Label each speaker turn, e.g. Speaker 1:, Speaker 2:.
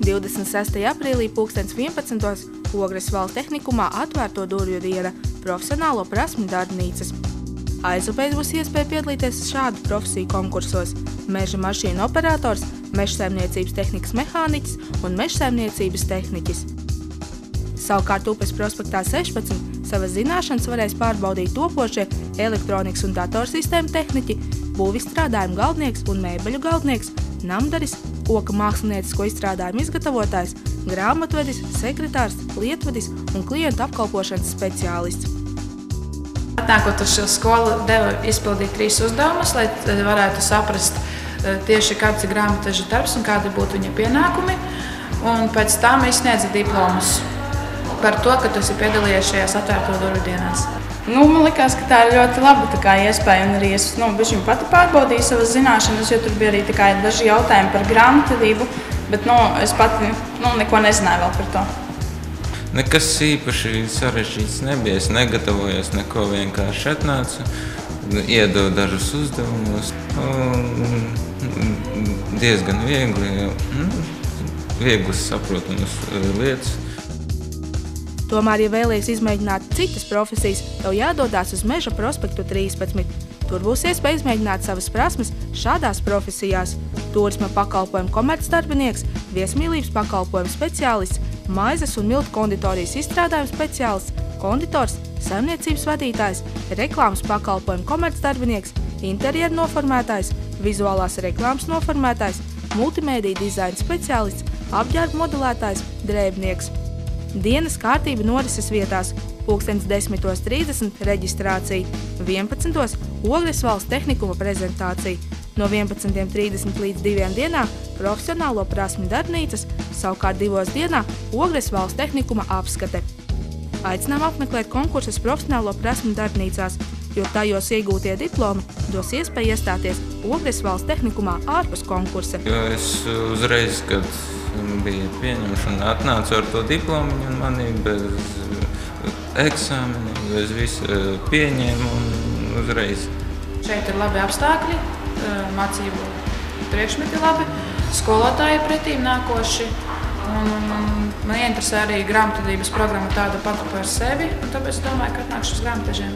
Speaker 1: 26. aprīlī 11. Ogres valsts tehnikumā atvērto durvju diena profesionālo prasmju darbnīcas. Aizupēs būs iespēja piedalīties šādu profesiju konkursos – meža mašīnu operators, mežsaimniecības tehnikas mehāniķis un mežsaimniecības tehniķis. Savukārt Upes prospektā 16 savas zināšanas varēs pārbaudīt topošie elektronikas un datorsistēmu tehniķi, būvizstrādājumu galdnieks un mēbeļu galdnieks, namdaris, koka māksliniecisko izstrādājumu izgatavotājs, grāmatvedis, sekretārs, lietvedis un klientu apkalpošanas speciālists.
Speaker 2: Atnākot uz šo skolu, deva izpildīt 3 uzdevumus, lai varētu saprast tieši kāds ir grāmatveža darbs un kādi būtu viņa pienākumi. Un pēc tam izsniedza diplomus par to, ka tu esi piedalījies šajās atvērto durvju dienās.
Speaker 3: Man likās, ka tā ir ļoti laba iespēja, un arī es bišķiņ pati pārbaudīju savas zināšanas, jo tur bija arī daži jautājumi par grāmatvedību, bet es pati neko nezināju vēl par to.
Speaker 4: Nekas īpaši sarežģīts nebija, es negatavojos neko, vienkārši atnācu, iedevu dažus uzdevumus, diezgan vieglas saprotamas lietas.
Speaker 1: Tomēr, ja vēlies izmēģināt citas profesijas, tev jādodās uz Meža prospektu 13. Tur būs iespēja izmēģināt savas prasmes šādās profesijās – turisma pakalpojumu komercdarbinieks, viesmīlības pakalpojumu speciālists, maizes un miltu konditorijas izstrādājumu speciālists, konditors, saimniecības vadītājs, reklāmas pakalpojumu komercdarbinieks, interjeru noformētājs, vizuālās reklāmas noformētājs, multimēdiju dizaina speciālists, apģērbu modelētājs, drēbnieks. Dienas kārtība norises vietās 10:30 reģistrācija, 11. Ogres valsts tehnikuma prezentācija, no 11:30 līdz 2 dienā profesionālo prasmju darbnīcas, savukārt 2 dienā Ogres valsts tehnikuma apskate. Aicinām apmeklēt konkursus profesionālo prasmju darbnīcās, jo tajos iegūtie diplomi dos iespēju iestāties Ogres valsts tehnikumā ārpus konkursa.
Speaker 4: Es uzreiz, kad bija pieņemšana, atnācu ar to diplomu, un mani bez eksāmena, bez visa pieņēma un uzreiz.
Speaker 2: Šeit ir labi apstākļi, mācību priekšmeti labi, skolotāji pretīm nākoši. Man ieinteresē arī grāmatvedības programma tāda pati par sevi, un tāpēc domāju, ka atnākšu uz grāmatvežiem.